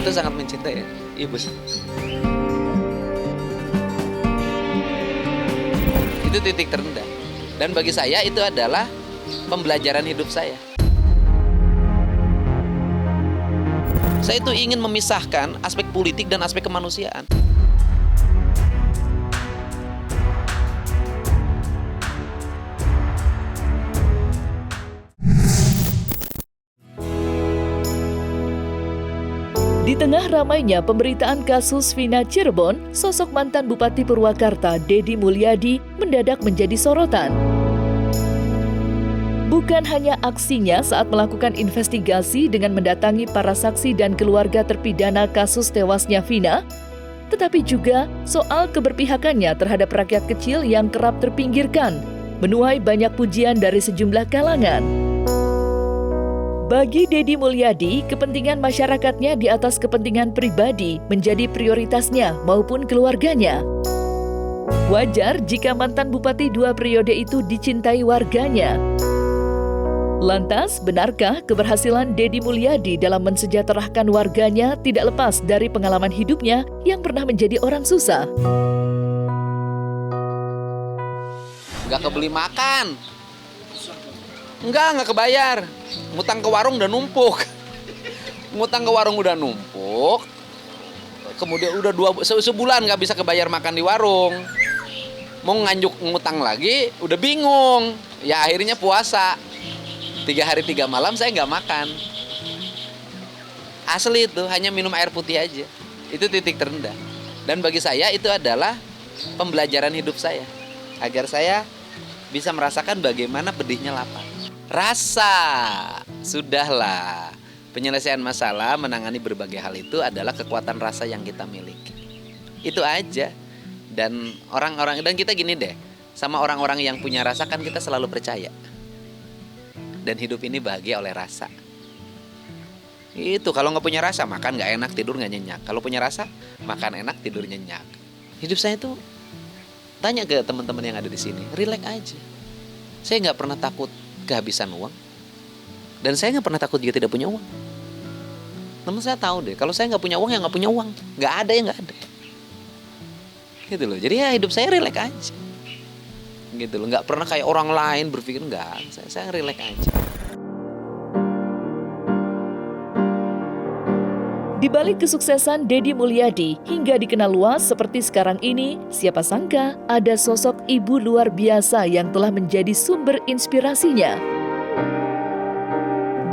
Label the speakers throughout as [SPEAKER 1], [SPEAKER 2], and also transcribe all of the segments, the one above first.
[SPEAKER 1] Saya itu sangat mencintai ibu. Itu titik terendah. Dan bagi saya itu adalah pembelajaran hidup saya. Saya itu ingin memisahkan aspek politik dan aspek kemanusiaan.
[SPEAKER 2] Di tengah ramainya pemberitaan kasus Vina Cirebon, sosok mantan Bupati Purwakarta Deddy Mulyadi mendadak menjadi sorotan. Bukan hanya aksinya saat melakukan investigasi dengan mendatangi para saksi dan keluarga terpidana kasus tewasnya Vina, tetapi juga soal keberpihakannya terhadap rakyat kecil yang kerap terpinggirkan, menuai banyak pujian dari sejumlah kalangan. Bagi Deddy Mulyadi, kepentingan masyarakatnya di atas kepentingan pribadi menjadi prioritasnya maupun keluarganya. Wajar jika mantan bupati 2 periode itu dicintai warganya. Lantas, benarkah keberhasilan Deddy Mulyadi dalam mensejahterakan warganya tidak lepas dari pengalaman hidupnya yang pernah menjadi orang susah?
[SPEAKER 1] Nggak kebeli makan. Nggak kebayar. Ngutang ke warung udah numpuk. Kemudian udah sebulan nggak bisa kebayar makan di warung. Mau ngutang lagi, udah bingung. Ya akhirnya puasa. 3 hari 3 malam saya nggak makan. Asli itu, hanya minum air putih aja. Itu titik terendah. Dan bagi saya itu adalah pembelajaran hidup saya. Agar saya bisa merasakan bagaimana pedihnya lapar. Rasa, sudahlah. Penyelesaian masalah, menangani berbagai hal itu adalah kekuatan rasa yang kita miliki. Itu aja. Dan dan kita gini deh, sama orang-orang yang punya rasa kan kita selalu percaya. Dan hidup ini bahagia oleh rasa. Itu kalau nggak punya rasa, makan nggak enak, tidur nggak nyenyak. Kalau punya rasa, makan enak, tidur nyenyak. Hidup saya tuh, tanya ke teman-teman yang ada di sini, relax aja. Saya nggak pernah takut kehabisan uang, dan saya nggak pernah takut jika tidak punya uang. Namun saya tahu deh, kalau saya nggak punya uang, ya nggak punya uang, nggak ada ya nggak ada. Gitu loh. Jadi ya hidup saya relax aja. Gitu loh, nggak pernah kayak orang lain berpikir nggak. Saya relax aja.
[SPEAKER 2] Di balik kesuksesan Deddy Mulyadi hingga dikenal luas seperti sekarang ini, siapa sangka ada sosok ibu luar biasa yang telah menjadi sumber inspirasinya.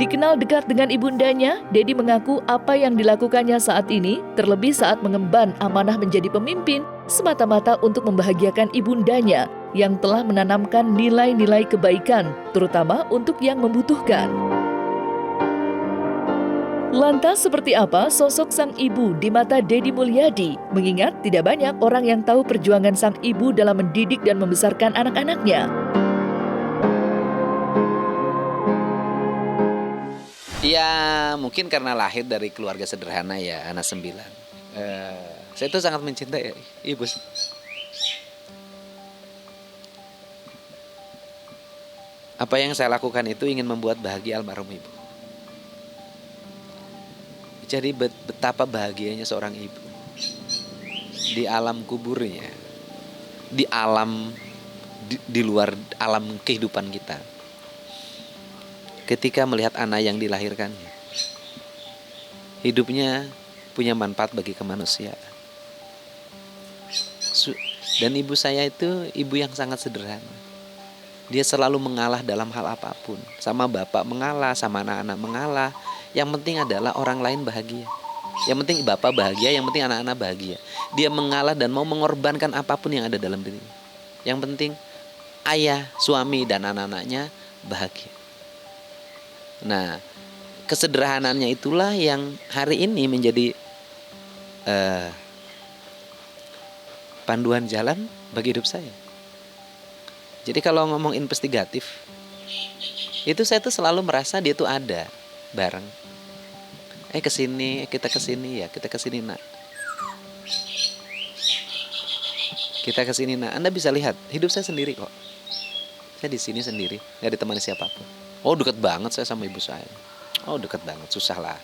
[SPEAKER 2] Dikenal dekat dengan ibundanya, Deddy mengaku apa yang dilakukannya saat ini, terlebih saat mengemban amanah menjadi pemimpin, semata-mata untuk membahagiakan ibundanya yang telah menanamkan nilai-nilai kebaikan, terutama untuk yang membutuhkan. Lantas seperti apa sosok sang ibu di mata Deddy Mulyadi? Mengingat tidak banyak orang yang tahu perjuangan sang ibu dalam mendidik dan membesarkan anak-anaknya.
[SPEAKER 1] Ya mungkin karena lahir dari keluarga sederhana ya, anak 9. Saya itu sangat mencintai ibu. Apa yang saya lakukan itu ingin membuat bahagia almarhum ibu. Jadi betapa bahagianya seorang ibu di alam kuburnya, di luar alam kehidupan kita. Ketika melihat anak yang dilahirkannya, hidupnya punya manfaat bagi kemanusiaan. Dan ibu saya itu ibu yang sangat sederhana. Dia selalu mengalah dalam hal apapun. Sama bapak mengalah, sama anak-anak mengalah. Yang penting adalah orang lain bahagia. Yang penting bapak bahagia, yang penting anak-anak bahagia. Dia mengalah dan mau mengorbankan apapun yang ada dalam dirinya. Yang penting ayah, suami, dan anak-anaknya bahagia. Nah, kesederhanaannya itulah yang hari ini menjadi panduan jalan bagi hidup saya. Jadi kalau ngomong investigatif, itu saya tuh selalu merasa dia tuh ada bareng. Kesini, kita kesini ya, kita kesini nak. Kita kesini nak. Anda bisa lihat, hidup saya sendiri kok. Saya di sini sendiri, nggak ditemani siapapun. Oh deket banget saya sama ibu saya. Oh deket banget, susah lah.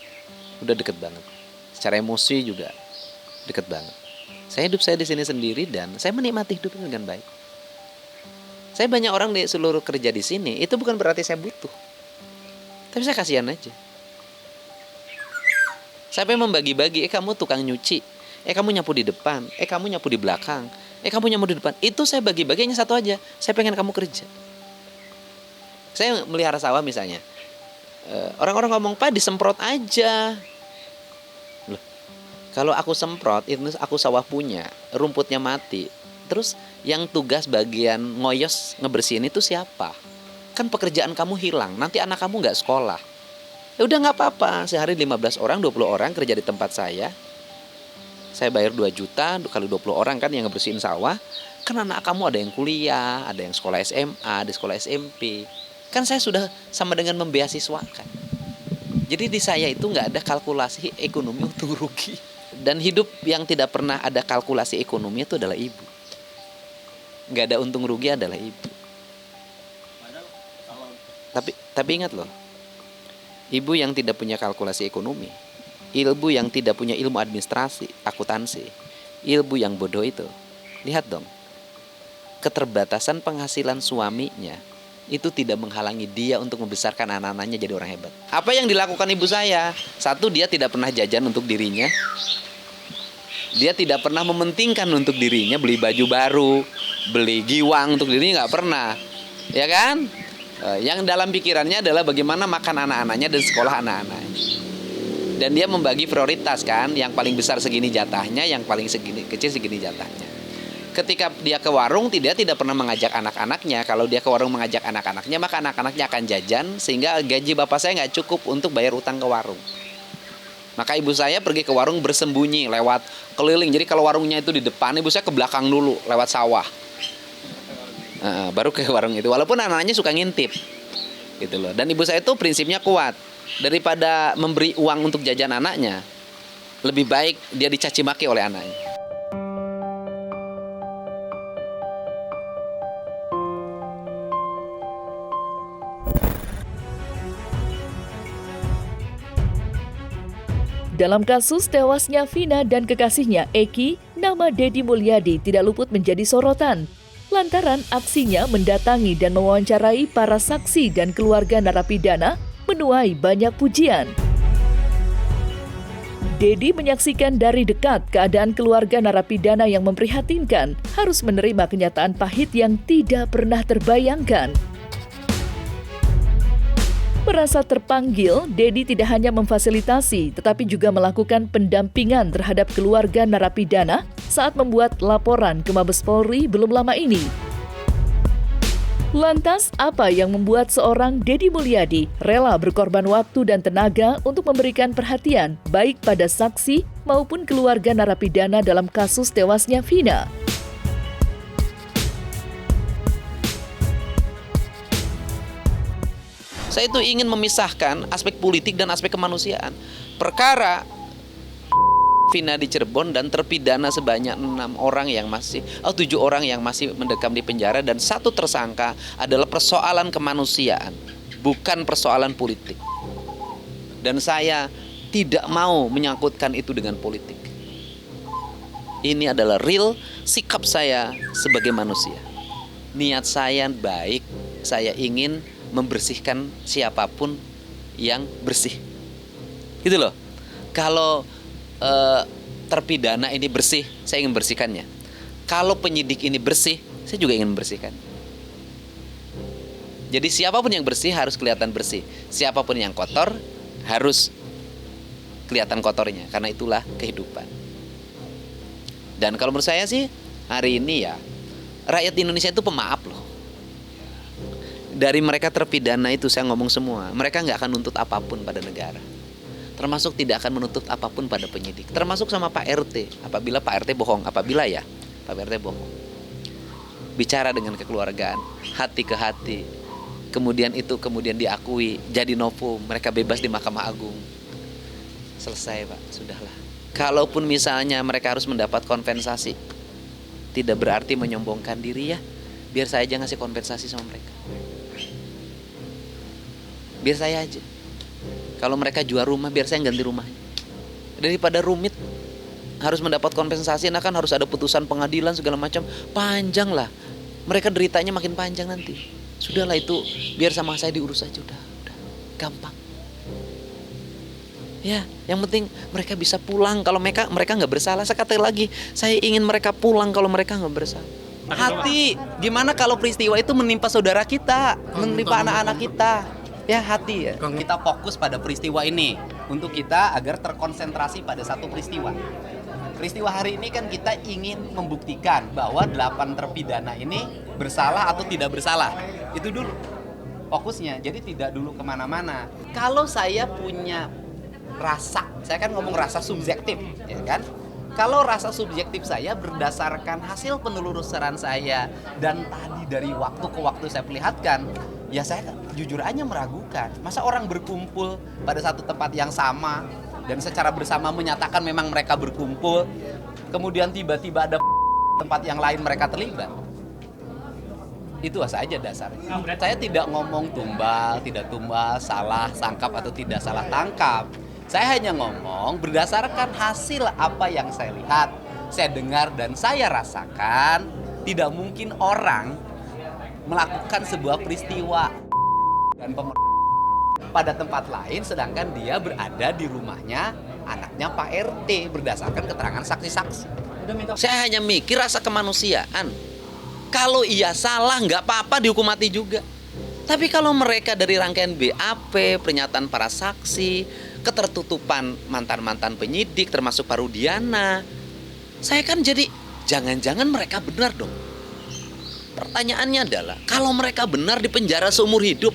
[SPEAKER 1] Udah deket banget. Secara emosi juga dekat banget. Saya hidup saya di sini sendiri dan saya menikmati hidup dengan baik. Saya banyak orang di seluruh kerja di sini, itu bukan berarti saya butuh. Tapi saya kasihan aja. Sampai membagi-bagi, kamu tukang nyuci, kamu nyapu di depan, kamu nyapu di belakang, kamu nyapu di depan. Itu saya bagi-bagi hanya satu aja, saya pengen kamu kerja. Saya melihara sawah misalnya. Orang-orang ngomong, Pak disemprot aja. Loh, kalau aku semprot, itu aku sawah punya, rumputnya mati. Terus yang tugas bagian ngoyos ngebersihin itu siapa? Kan pekerjaan kamu hilang, nanti anak kamu nggak sekolah. Ya udah nggak apa-apa, sehari 15 orang, 20 orang kerja di tempat saya. Saya bayar 2 juta kali 20 orang kan yang ngebersihin sawah. Kan anak kamu ada yang kuliah, ada yang sekolah SMA, ada sekolah SMP. Kan saya sudah sama dengan membeasiswakan. Jadi di saya itu nggak ada kalkulasi ekonomi untung rugi. Dan hidup yang tidak pernah ada kalkulasi ekonomi itu adalah ibu. Nggak ada untung rugi adalah ibu. Tapi ingat loh, ibu yang tidak punya kalkulasi ekonomi, ibu yang tidak punya ilmu administrasi, akuntansi, ibu yang bodoh itu, lihat dong, keterbatasan penghasilan suaminya itu tidak menghalangi dia untuk membesarkan anak-anaknya jadi orang hebat. Apa yang dilakukan ibu saya? Satu, dia tidak pernah jajan untuk dirinya. Dia tidak pernah mementingkan untuk dirinya beli baju baru, beli giwang untuk dirinya, nggak pernah, ya kan? Yang dalam pikirannya adalah bagaimana makan anak-anaknya dan sekolah anak-anaknya. Dan dia membagi prioritas kan, yang paling besar segini jatahnya, yang paling kecil segini jatahnya. Ketika dia ke warung, dia tidak pernah mengajak anak-anaknya. Kalau dia ke warung mengajak anak-anaknya, maka anak-anaknya akan jajan, sehingga gaji bapak saya nggak cukup untuk bayar utang ke warung. Maka ibu saya pergi ke warung bersembunyi, lewat keliling. Jadi kalau warungnya itu di depan, ibu saya ke belakang dulu, lewat sawah. Baru ke warung itu, walaupun anak-anaknya suka ngintip gitu loh. Dan ibu saya itu prinsipnya kuat, daripada memberi uang untuk jajan anaknya, lebih baik dia dicaci maki oleh anaknya.
[SPEAKER 2] Dalam kasus tewasnya Vina dan kekasihnya Eki, nama Deddy Mulyadi tidak luput menjadi sorotan. Lantaran aksinya mendatangi dan mewawancarai para saksi dan keluarga narapidana menuai banyak pujian. Deddy menyaksikan dari dekat keadaan keluarga narapidana yang memprihatinkan, harus menerima kenyataan pahit yang tidak pernah terbayangkan. Merasa terpanggil, Deddy tidak hanya memfasilitasi, tetapi juga melakukan pendampingan terhadap keluarga narapidana saat membuat laporan ke Mabes Polri belum lama ini. Lantas, apa yang membuat seorang Deddy Mulyadi rela berkorban waktu dan tenaga untuk memberikan perhatian baik pada saksi maupun keluarga narapidana dalam kasus tewasnya Vina?
[SPEAKER 1] Saya itu ingin memisahkan aspek politik dan aspek kemanusiaan. Perkara Vina di Cirebon dan terpidana sebanyak 7 orang yang masih mendekam di penjara, dan 1 tersangka adalah persoalan kemanusiaan, bukan persoalan politik. Dan saya tidak mau menyangkutkan itu dengan politik. Ini adalah real sikap saya sebagai manusia. Niat saya baik, saya ingin membersihkan siapapun yang bersih. Gitu loh. Kalau terpidana ini bersih, saya ingin bersihkannya. Kalau penyidik ini bersih, saya juga ingin membersihkan. Jadi siapapun yang bersih harus kelihatan bersih. Siapapun yang kotor harus kelihatan kotornya. Karena itulah kehidupan. Dan kalau menurut saya sih, hari ini ya, rakyat Indonesia itu pemaaf loh. Dari mereka terpidana itu saya ngomong semua, mereka nggak akan nuntut apapun pada negara. Termasuk tidak akan menuntut apapun pada penyidik. Termasuk sama Pak RT, apabila Pak RT bohong. Apabila ya, Pak RT bohong. Bicara dengan kekeluargaan, hati ke hati. Kemudian diakui, jadi novum, mereka bebas di Mahkamah Agung. Selesai Pak, sudahlah. Kalaupun misalnya mereka harus mendapat kompensasi, tidak berarti menyombongkan diri ya. Biar saya aja ngasih kompensasi sama mereka. Biar saya aja. Kalau mereka jual rumah, biar saya ganti rumahnya. Daripada rumit harus mendapat kompensasi, nah kan harus ada putusan pengadilan segala macam, panjang lah. Mereka deritanya makin panjang nanti. Sudahlah itu biar sama saya diurus aja, udah gampang. Ya, yang penting mereka bisa pulang kalau mereka nggak bersalah. Saya kata lagi, saya ingin mereka pulang kalau mereka nggak bersalah. Hati, gimana kalau peristiwa itu menimpa saudara kita, menimpa anak-anak kita? Ya hati ya. Kita fokus pada peristiwa ini untuk kita agar terkonsentrasi pada satu peristiwa. Peristiwa hari ini kan kita ingin membuktikan bahwa 8 terpidana ini bersalah atau tidak bersalah. Itu dulu fokusnya. Jadi tidak dulu kemana-mana. Kalau saya punya rasa, saya kan ngomong rasa subjektif, ya kan? Kalau rasa subjektif saya berdasarkan hasil penelusuran saya dan tadi dari waktu ke waktu saya perlihatkan, ya saya jujur aja meragukan. Masa orang berkumpul pada satu tempat yang sama dan secara bersama menyatakan memang mereka berkumpul, kemudian tiba-tiba ada tempat yang lain mereka terlibat. Itu saja dasarnya. Saya tidak ngomong tumbal, tidak tumbal, salah tangkap atau tidak salah tangkap. Saya hanya ngomong berdasarkan hasil apa yang saya lihat, saya dengar dan saya rasakan. Tidak mungkin orang melakukan sebuah peristiwa dan pada tempat lain sedangkan dia berada di rumahnya anaknya Pak RT berdasarkan keterangan saksi-saksi. Saya hanya mikir rasa kemanusiaan. Kalau ia salah nggak apa-apa dihukum mati juga. Tapi kalau mereka dari rangkaian BAP, pernyataan para saksi, ketertutupan mantan-mantan penyidik termasuk Pak Rudiana, saya kan jadi jangan-jangan mereka benar dong. Pertanyaannya adalah kalau mereka benar di penjara seumur hidup,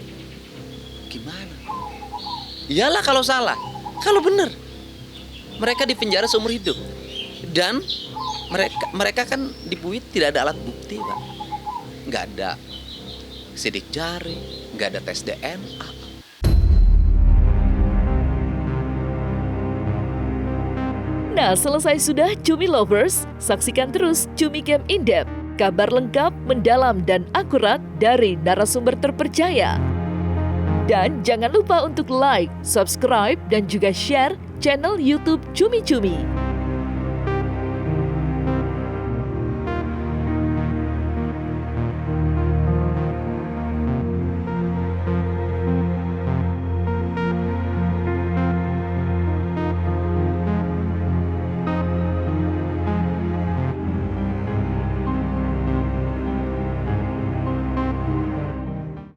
[SPEAKER 1] gimana? Iyalah kalau salah, kalau benar mereka di penjara seumur hidup dan mereka kan di PUID tidak ada alat bukti, Pak. Nggak ada sidik jari, nggak ada tes DNA.
[SPEAKER 2] Nah, selesai sudah Cumi Lovers, saksikan terus Cumi Camp In-Depth, kabar lengkap, mendalam, dan akurat dari narasumber terpercaya. Dan jangan lupa untuk like, subscribe, dan juga share channel YouTube Cumi Cumi.